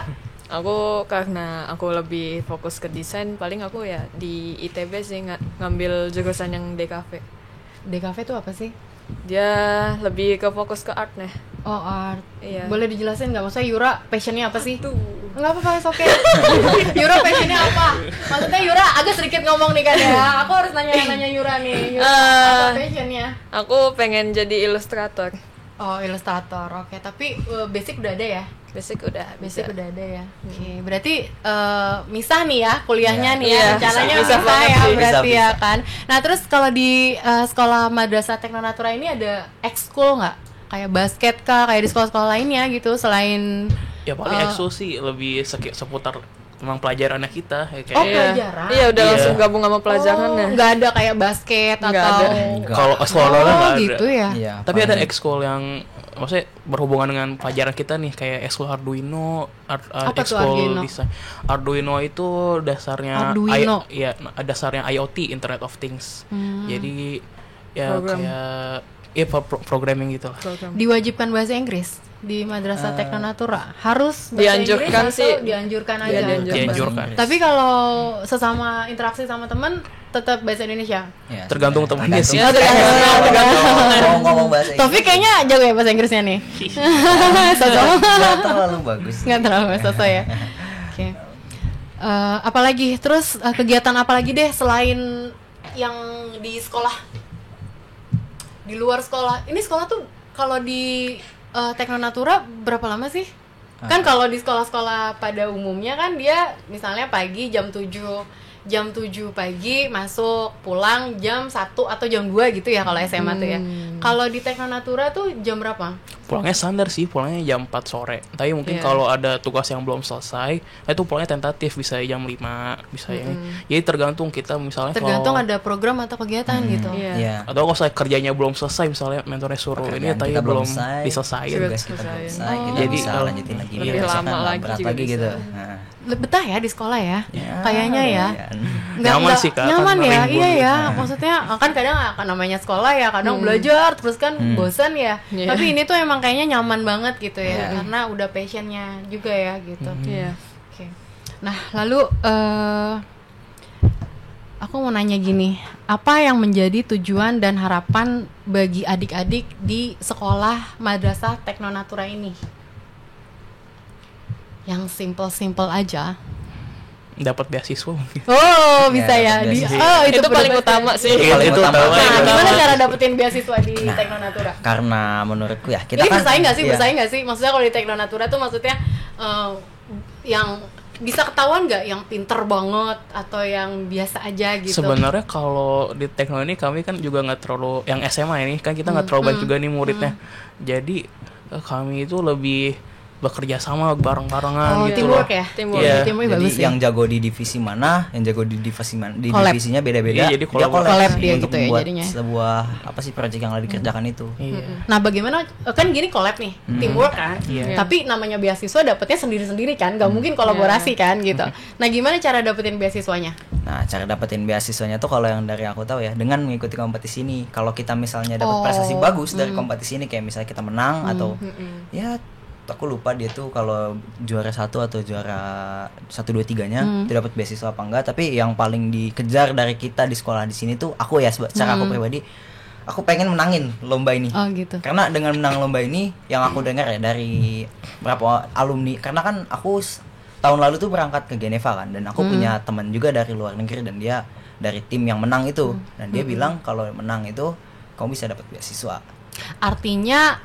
[SPEAKER 5] Aku karena aku lebih fokus ke desain, paling aku ya di ITB sih ngambil jurusan yang DKV.
[SPEAKER 1] DKV itu apa sih?
[SPEAKER 5] Dia lebih ke fokus ke art nih.
[SPEAKER 1] Oh, art.
[SPEAKER 5] Iya.
[SPEAKER 1] Boleh dijelasin nggak? Maksudnya Yura passionnya apa sih? Nggak apa-apa, it's okay. Yura passionnya apa? Maksudnya Yura agak sedikit ngomong nih kan ya. Aku harus nanya Yura nih. Yura, apa passionnya?
[SPEAKER 5] Aku pengen jadi ilustrator.
[SPEAKER 1] Oh, ilustrator. Oke, tapi basic udah ada ya?
[SPEAKER 5] Basic udah
[SPEAKER 1] Basic
[SPEAKER 5] bisa.
[SPEAKER 1] udah ada ya. Oke, berarti misah nih ya kuliahnya nih ya.
[SPEAKER 5] Iya,
[SPEAKER 1] Rencananya
[SPEAKER 5] bisa
[SPEAKER 1] misah
[SPEAKER 5] banget
[SPEAKER 1] ya
[SPEAKER 5] sih.
[SPEAKER 1] berarti
[SPEAKER 3] Bisa.
[SPEAKER 1] ya kan. Nah, terus kalau di sekolah Madrasah Teknonatura ini ada ekskul nggak? Kayak basket kah? Kayak di sekolah-sekolah lainnya gitu selain
[SPEAKER 4] Ya paling EXO sih lebih seputar tentang pelajarannya kita ya, kayak
[SPEAKER 1] Oh, pelajaran?
[SPEAKER 5] Iya, udah
[SPEAKER 4] Iya.
[SPEAKER 5] langsung gabung sama pelajarannya.
[SPEAKER 1] nggak ada kayak basket
[SPEAKER 5] Nggak
[SPEAKER 1] atau
[SPEAKER 5] ada.
[SPEAKER 3] Enggak.
[SPEAKER 4] kalau sekolah nggak ada.
[SPEAKER 1] gitu ya.
[SPEAKER 3] Iya,
[SPEAKER 4] Tapi ada
[SPEAKER 3] paling-
[SPEAKER 4] ekskul yang maksudnya berhubungan dengan pelajaran kita nih, kayak ekskul Arduino,
[SPEAKER 1] Apa tuh
[SPEAKER 4] ekskul
[SPEAKER 1] Arduino?
[SPEAKER 4] desain. Arduino itu dasarnya
[SPEAKER 1] Arduino.
[SPEAKER 4] dasarnya IoT, Internet of Things. Jadi ya
[SPEAKER 5] Program.
[SPEAKER 4] kayak programming gitu lah.
[SPEAKER 5] Program.
[SPEAKER 1] Diwajibkan bahasa Inggris di Madrasah Teknonatura. Harus bahasa
[SPEAKER 5] Dianjurkan
[SPEAKER 1] Inggris
[SPEAKER 5] sih.
[SPEAKER 1] atau dianjurkan aja.
[SPEAKER 4] Dianjurkan.
[SPEAKER 1] Tapi kalau sesama interaksi sama teman tetap bahasa Indonesia.
[SPEAKER 3] Ya,
[SPEAKER 4] Tergantung
[SPEAKER 3] sebenarnya.
[SPEAKER 4] temannya sih.
[SPEAKER 3] Mau ngomong bahasa Inggris.
[SPEAKER 1] Taufik kayaknya jago ya bahasa Inggrisnya nih. Soso.
[SPEAKER 3] Nggak terlalu bagus.
[SPEAKER 1] Nggak terlalu Soso ya. Oke. Apalagi terus kegiatan apa lagi deh selain yang di sekolah, di luar sekolah. Ini sekolah tuh kalau di Teknonatura berapa lama sih? Kan kalau di sekolah-sekolah pada umumnya kan dia misalnya pagi jam 7 pagi masuk, pulang jam 1 atau jam 2 gitu ya kalau SMA tuh ya. Kalau di Teknonatura tuh jam berapa?
[SPEAKER 4] Pulangnya standar sih, pulangnya jam 4 sore. Tapi mungkin kalau ada tugas yang belum selesai, itu pulangnya tentatif, bisa jam 5, bisa ini. Jadi tergantung kita misalnya
[SPEAKER 1] Tergantung
[SPEAKER 4] kalau
[SPEAKER 1] ada program atau kegiatan gitu.
[SPEAKER 3] Iya.
[SPEAKER 4] atau kalau saya kerjanya belum selesai, misalnya mentornya suruh
[SPEAKER 3] Pekerjaan
[SPEAKER 4] ini tapi
[SPEAKER 3] kita
[SPEAKER 4] belum
[SPEAKER 3] selesai,
[SPEAKER 4] diselesaikan.
[SPEAKER 3] tugas kita belum selesai, kita
[SPEAKER 4] Jadi,
[SPEAKER 3] bisa
[SPEAKER 4] kalau
[SPEAKER 3] lanjutin lagi,
[SPEAKER 5] lebih
[SPEAKER 3] misalkan
[SPEAKER 5] lama lagi
[SPEAKER 3] berat
[SPEAKER 5] juga
[SPEAKER 3] lagi
[SPEAKER 5] bisa.
[SPEAKER 3] gitu. Nah,
[SPEAKER 1] Betah ya di sekolah ya?
[SPEAKER 3] ya,
[SPEAKER 1] Kayaknya ya.
[SPEAKER 4] Nyaman sih, Kak,
[SPEAKER 1] Nyaman
[SPEAKER 4] kan
[SPEAKER 1] ya,
[SPEAKER 4] rimbun
[SPEAKER 1] iya
[SPEAKER 4] gitu.
[SPEAKER 1] ya. Maksudnya kan kadang akan namanya sekolah ya, kadang belajar terus kan bosan ya.
[SPEAKER 5] Iya.
[SPEAKER 1] Tapi ini tuh emang kayaknya nyaman banget gitu ya, karena udah passionnya juga ya gitu.
[SPEAKER 5] Iya.
[SPEAKER 1] Oke. Nah lalu aku mau nanya gini, apa yang menjadi tujuan dan harapan bagi adik-adik di sekolah Madrasah Teknonatura ini? Yang simple-simple aja.
[SPEAKER 4] Dapat beasiswa mungkin.
[SPEAKER 1] Oh, bisa ya.
[SPEAKER 3] dapat
[SPEAKER 1] Di,
[SPEAKER 3] beasiswa.
[SPEAKER 1] oh,
[SPEAKER 5] Itu paling utama sih.
[SPEAKER 3] Itu paling
[SPEAKER 4] Itu
[SPEAKER 3] utama.
[SPEAKER 4] utama.
[SPEAKER 1] Nah,
[SPEAKER 4] Itu
[SPEAKER 1] gimana
[SPEAKER 4] utama.
[SPEAKER 1] cara dapetin beasiswa di Teknonatura?
[SPEAKER 3] Karena menurutku ya kita
[SPEAKER 1] Ini
[SPEAKER 3] kan
[SPEAKER 1] bersaing nggak sih?
[SPEAKER 3] iya.
[SPEAKER 1] Bersaing nggak sih? Maksudnya kalau di Teknonatura tuh maksudnya yang bisa ketahuan nggak yang pinter banget atau yang biasa aja gitu?
[SPEAKER 4] Sebenarnya kalau di Tekno ini kami kan juga nggak terlalu, yang SMA ini kan kita nggak terlalu banyak juga nih muridnya. Jadi kami itu lebih bekerja sama bareng-barengan
[SPEAKER 1] Oh,
[SPEAKER 4] gitu
[SPEAKER 1] teamwork
[SPEAKER 4] loh.
[SPEAKER 1] ya?
[SPEAKER 5] Teamwork.
[SPEAKER 4] Iya.
[SPEAKER 1] Teamwork
[SPEAKER 3] Jadi
[SPEAKER 1] bagus ya.
[SPEAKER 3] yang jago di divisi mana, yang jago di divisi mana, di
[SPEAKER 1] Collab.
[SPEAKER 3] divisinya beda-beda.
[SPEAKER 4] Iya, jadi
[SPEAKER 3] dia
[SPEAKER 1] collab dia
[SPEAKER 3] untuk
[SPEAKER 1] gitu ya
[SPEAKER 3] membuat
[SPEAKER 1] jadinya.
[SPEAKER 3] sebuah apa sih proyek yang lagi dikerjakan itu.
[SPEAKER 4] Iya.
[SPEAKER 1] Nah, bagaimana kan gini collab nih, teamwork kan.
[SPEAKER 4] Iya.
[SPEAKER 1] Tapi namanya beasiswa dapetnya sendiri-sendiri kan, nggak mungkin kolaborasi kan gitu. Nah, gimana cara dapetin beasiswanya?
[SPEAKER 3] Nah, cara dapetin beasiswanya tuh kalau yang dari aku tahu ya, dengan mengikuti kompetisi ini. Kalau kita misalnya dapat
[SPEAKER 1] Oh.
[SPEAKER 3] prestasi bagus dari kompetisi ini, kayak misalnya kita menang atau ya aku lupa dia tuh kalau juara 1 atau juara 1 2 3-nya itu dapat beasiswa apa enggak, tapi yang paling dikejar dari kita di sekolah di sini tuh aku ya secara aku pribadi, aku pengen menangin lomba ini.
[SPEAKER 1] Oh, gitu.
[SPEAKER 3] Karena dengan menang lomba ini yang aku dengar ya dari berapa alumni, karena kan aku tahun lalu tuh berangkat ke Geneva kan, dan aku punya teman juga dari luar negeri dan dia dari tim yang menang itu, dan dia bilang kalau menang itu kamu bisa dapat beasiswa.
[SPEAKER 1] Artinya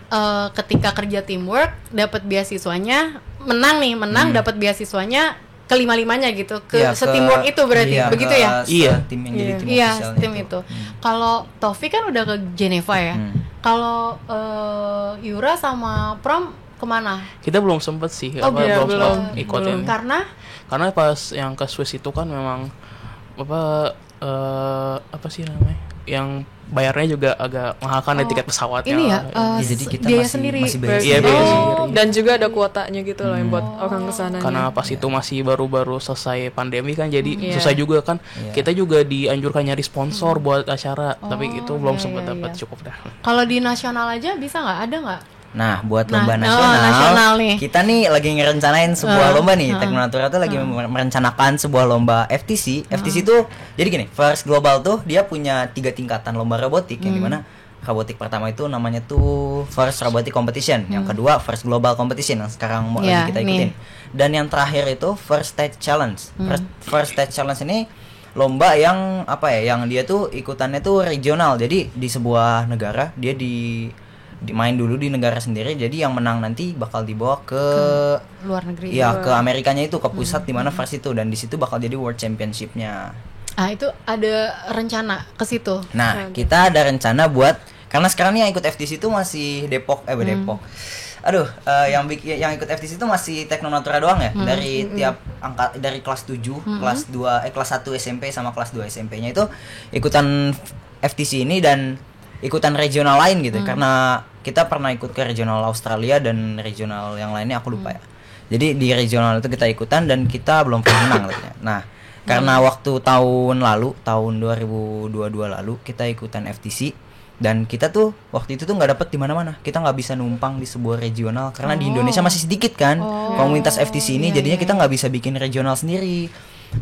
[SPEAKER 1] ketika kerja teamwork dapat beasiswanya, menang dapat beasiswanya kelima-limanya gitu,
[SPEAKER 3] Iya,
[SPEAKER 1] seteamwork itu berarti
[SPEAKER 3] iya,
[SPEAKER 1] begitu
[SPEAKER 3] ke
[SPEAKER 1] ya?
[SPEAKER 3] Iya, tim yang jadi tim
[SPEAKER 1] Iya,
[SPEAKER 3] officialnya
[SPEAKER 1] tim itu. Kalau Taufik kan udah ke Geneva ya. Kalau Yura sama Pram kemana?
[SPEAKER 4] Kita belum sempet sih,
[SPEAKER 1] Oh,
[SPEAKER 4] belum
[SPEAKER 5] belum.
[SPEAKER 4] sempet ikutin.
[SPEAKER 1] Karena
[SPEAKER 4] Pas yang ke Swiss itu kan memang apa sih namanya? Yang bayarnya juga agak mahal kan, tiket pesawatnya.
[SPEAKER 1] ini ya,
[SPEAKER 3] Ya, jadi kita
[SPEAKER 1] biaya
[SPEAKER 3] masih
[SPEAKER 1] sendiri.
[SPEAKER 3] bayar
[SPEAKER 4] Iya, biaya sendiri.
[SPEAKER 5] Dan juga ada kuotanya gitu loh yang buat orang kesananya.
[SPEAKER 4] Karena pas itu masih baru-baru selesai pandemi kan, jadi
[SPEAKER 5] Iya.
[SPEAKER 4] susah juga kan.
[SPEAKER 3] Iya.
[SPEAKER 4] Kita juga dianjurkan nyari sponsor buat acara, tapi itu belum
[SPEAKER 1] iya,
[SPEAKER 4] sempat
[SPEAKER 1] iya,
[SPEAKER 4] dapat,
[SPEAKER 1] iya.
[SPEAKER 4] cukup dah.
[SPEAKER 1] Kalau di nasional aja bisa nggak? Ada nggak?
[SPEAKER 3] Nah, buat
[SPEAKER 1] Nah,
[SPEAKER 3] lomba
[SPEAKER 1] nasional nih.
[SPEAKER 3] kita nih lagi ngerencanain sebuah lomba nih. Teknonatura tuh lagi merencanakan sebuah lomba FTC. FTC tuh jadi gini, First Global tuh dia punya 3 tingkatan lomba robotik, yang dimana robotik pertama itu namanya tuh First Robotic Competition, yang kedua First Global Competition yang sekarang mau
[SPEAKER 1] Iya,
[SPEAKER 3] lagi kita
[SPEAKER 1] nih.
[SPEAKER 3] ikutin, dan yang terakhir itu First Stage Challenge. First Stage Challenge ini lomba yang apa ya, yang dia tuh ikutannya tuh regional, jadi di sebuah negara dia dimain dulu di negara sendiri, jadi yang menang nanti bakal dibawa ke
[SPEAKER 1] Luar negeri.
[SPEAKER 3] ya ke Amerikanya itu, ke pusat di mana first itu, dan di situ bakal jadi World Championship-nya.
[SPEAKER 1] Ah, itu ada rencana ke situ.
[SPEAKER 3] Nah, kita ada rencana buat, karena sekarang nih yang ikut FTC itu masih Depok. Yang ikut FTC itu masih Teknonatura doang ya. Dari tiap angkat, dari kelas 7, kelas 1 SMP sama kelas 2 SMP-nya itu ikutan FTC ini, dan ikutan regional lain gitu. Karena kita pernah ikut ke regional Australia dan regional yang lainnya aku lupa ya. Jadi di regional itu kita ikutan dan kita belum pernah menang katanya. Nah, karena waktu tahun 2022 lalu kita ikutan FTC, dan kita tuh waktu itu tuh nggak dapet di mana-mana. Kita nggak bisa numpang di sebuah regional karena di Indonesia masih sedikit kan komunitas FTC ini, jadinya kita nggak bisa bikin regional sendiri.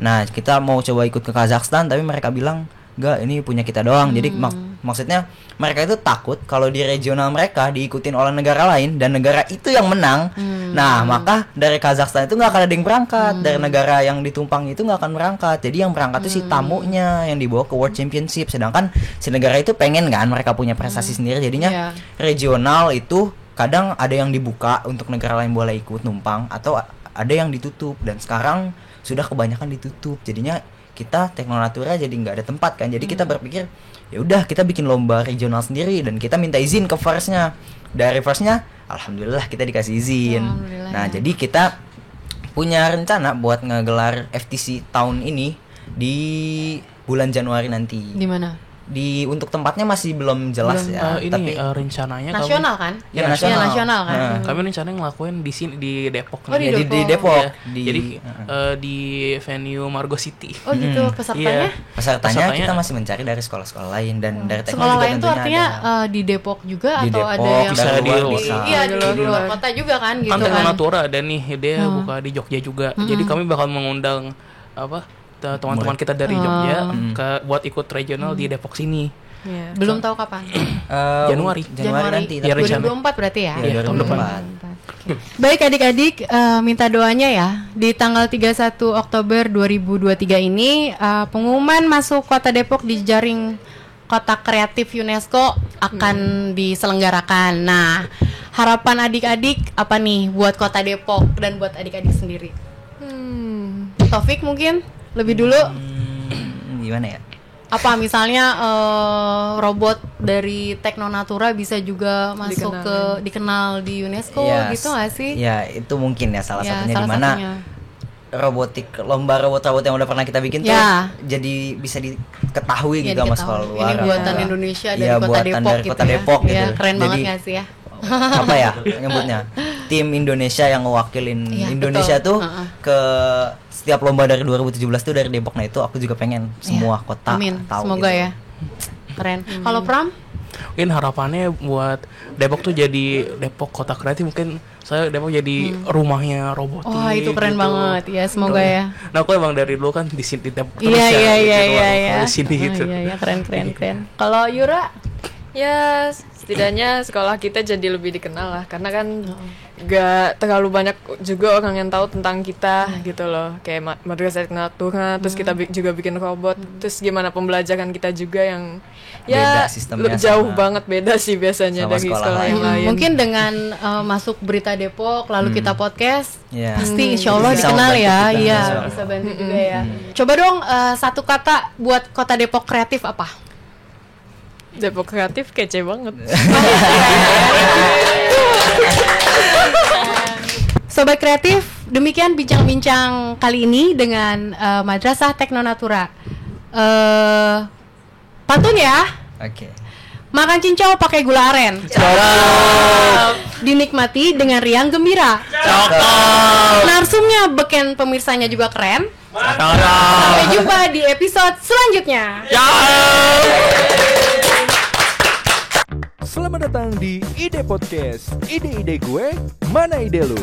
[SPEAKER 3] Nah, kita mau coba ikut ke Kazakhstan, tapi mereka bilang enggak, ini punya kita doang. Jadi Maksudnya mereka itu takut kalau di regional mereka diikutin oleh negara lain dan negara itu yang menang. Nah, maka dari Kazakhstan itu nggak akan ada yang berangkat. Dari negara yang ditumpang itu nggak akan berangkat. Jadi yang berangkat itu si tamunya yang dibawa ke World Championship. Sedangkan si negara itu pengen kan mereka punya prestasi sendiri. Jadinya regional itu kadang ada yang dibuka untuk negara lain boleh ikut numpang atau ada yang ditutup. Dan sekarang sudah kebanyakan ditutup. Jadinya kita Teknonatura jadi nggak ada tempat kan. Jadi kita berpikir ya udah kita bikin lomba regional sendiri dan kita minta izin ke first-nya. Dari first-nya alhamdulillah kita dikasih izin. Nah, jadi kita punya rencana buat ngegelar FTC tahun ini di bulan Januari nanti.
[SPEAKER 1] Di mana?
[SPEAKER 3] Untuk tempatnya masih belum jelas ya.
[SPEAKER 4] Ini rencananya
[SPEAKER 1] nasional kan?
[SPEAKER 3] Ya, nasional.
[SPEAKER 1] Ya, nasional kan.
[SPEAKER 4] Kami rencananya ngelakuin di sini di Depok.
[SPEAKER 1] Oh, di
[SPEAKER 3] Ya,
[SPEAKER 1] Depok.
[SPEAKER 3] di Depok.
[SPEAKER 4] Ya, jadi di venue Margo City.
[SPEAKER 1] Oh gitu, pesertanya?
[SPEAKER 3] Pesertanya kita masih mencari dari sekolah-sekolah lain dan dari teknik
[SPEAKER 1] Sekolah
[SPEAKER 3] juga
[SPEAKER 1] lain tuh
[SPEAKER 3] tentunya
[SPEAKER 1] artinya
[SPEAKER 3] ada.
[SPEAKER 1] di Depok juga
[SPEAKER 3] Di
[SPEAKER 1] atau
[SPEAKER 3] Depok,
[SPEAKER 1] ada yang
[SPEAKER 4] bisa di luar kota.
[SPEAKER 1] Iya, di luar kota juga kan gitu
[SPEAKER 4] Kan
[SPEAKER 1] kan.
[SPEAKER 4] Teknonatura ada nih, dia buka di Jogja juga. Jadi kami bakal mengundang teman-teman kita dari Jogja buat ikut regional di Depok sini.
[SPEAKER 1] Belum tahu kapan.
[SPEAKER 3] Januari nanti.
[SPEAKER 4] Ya, rencana.
[SPEAKER 1] 2024 berarti ya?
[SPEAKER 3] Iya,
[SPEAKER 4] tahun depan.
[SPEAKER 1] Baik adik-adik, minta doanya ya. Di tanggal 31 Oktober 2023 ini pengumuman masuk Kota Depok di jaring Kota Kreatif UNESCO akan diselenggarakan. Nah, harapan adik-adik apa nih buat Kota Depok dan buat adik-adik sendiri? Taufik mungkin lebih dulu.
[SPEAKER 3] Gimana ya?
[SPEAKER 1] Apa misalnya robot dari Teknonatura bisa juga masuk dikenal di UNESCO gitu nggak sih?
[SPEAKER 3] Ya, itu mungkin ya salah satunya
[SPEAKER 1] salah
[SPEAKER 3] di mana
[SPEAKER 1] satunya.
[SPEAKER 3] lomba robot-robot yang udah pernah kita bikin tuh jadi bisa diketahui gitu sama sekolah luar.
[SPEAKER 1] Ini buatan Indonesia dari
[SPEAKER 3] Iya,
[SPEAKER 1] Kota
[SPEAKER 3] buatan
[SPEAKER 1] Depok
[SPEAKER 3] dari
[SPEAKER 1] gitu
[SPEAKER 3] Kota Depok
[SPEAKER 1] ya.
[SPEAKER 3] gitu.
[SPEAKER 1] Ya, keren banget
[SPEAKER 3] Jadi,
[SPEAKER 1] nggak sih ya?
[SPEAKER 3] apa ya nyebutnya? Tim Indonesia yang mewakilin Indonesia
[SPEAKER 1] betul.
[SPEAKER 3] tuh ke setiap lomba dari 2017 tuh dari Depok. Nah, itu aku juga pengen semua kota
[SPEAKER 1] Amin.
[SPEAKER 3] tahu
[SPEAKER 1] Semoga
[SPEAKER 3] gitu.
[SPEAKER 1] ya. Keren. Kalau Pram?
[SPEAKER 4] Mungkin harapannya buat Depok tuh jadi Depok Kota Kreatif, mungkin saya Depok jadi rumahnya robotik.
[SPEAKER 1] Wah, itu keren
[SPEAKER 4] gitu.
[SPEAKER 1] banget ya, semoga ya.
[SPEAKER 4] Nah, aku emang dari dulu kan di sini di Depok terus
[SPEAKER 1] Iya,
[SPEAKER 4] ya, gitu,
[SPEAKER 1] iya.
[SPEAKER 4] di sini gitu.
[SPEAKER 1] Iya, keren. Kalau Yura?
[SPEAKER 5] Ya, setidaknya sekolah kita jadi lebih dikenal lah, karena kan gak terlalu banyak juga orang yang tahu tentang kita gitu loh, kayak Madrasah Teknonatura, terus kita juga bikin robot, terus gimana pembelajaran kita juga yang
[SPEAKER 3] Beda sistemnya
[SPEAKER 5] jauh
[SPEAKER 3] sama-
[SPEAKER 5] banget beda sih biasanya
[SPEAKER 3] sama
[SPEAKER 5] dari
[SPEAKER 3] sekolah
[SPEAKER 5] sekolah yang
[SPEAKER 3] lain.
[SPEAKER 5] lain.
[SPEAKER 1] Mungkin dengan masuk berita Depok lalu kita podcast,
[SPEAKER 3] Iya.
[SPEAKER 1] pasti insya Allah
[SPEAKER 3] Bisa
[SPEAKER 1] dikenal
[SPEAKER 3] membantu
[SPEAKER 1] ya.
[SPEAKER 3] kita.
[SPEAKER 1] Iya,
[SPEAKER 3] Bisa.
[SPEAKER 1] bisa bantu juga ya. Coba dong satu kata buat Kota Depok kreatif apa?
[SPEAKER 5] Depok Kreatif kece banget.
[SPEAKER 1] Sobat kreatif, demikian bincang-bincang kali ini dengan Madrasah Teknonatura. Pantun ya.
[SPEAKER 3] Oke.
[SPEAKER 1] Makan cincau pakai gula aren. Dinikmati dengan riang gembira. Narsumnya beken, pemirsanya juga keren. Sampai jumpa di episode selanjutnya.
[SPEAKER 2] Selamat datang di Ide Podcast. Ide-ide gue, mana ide lu?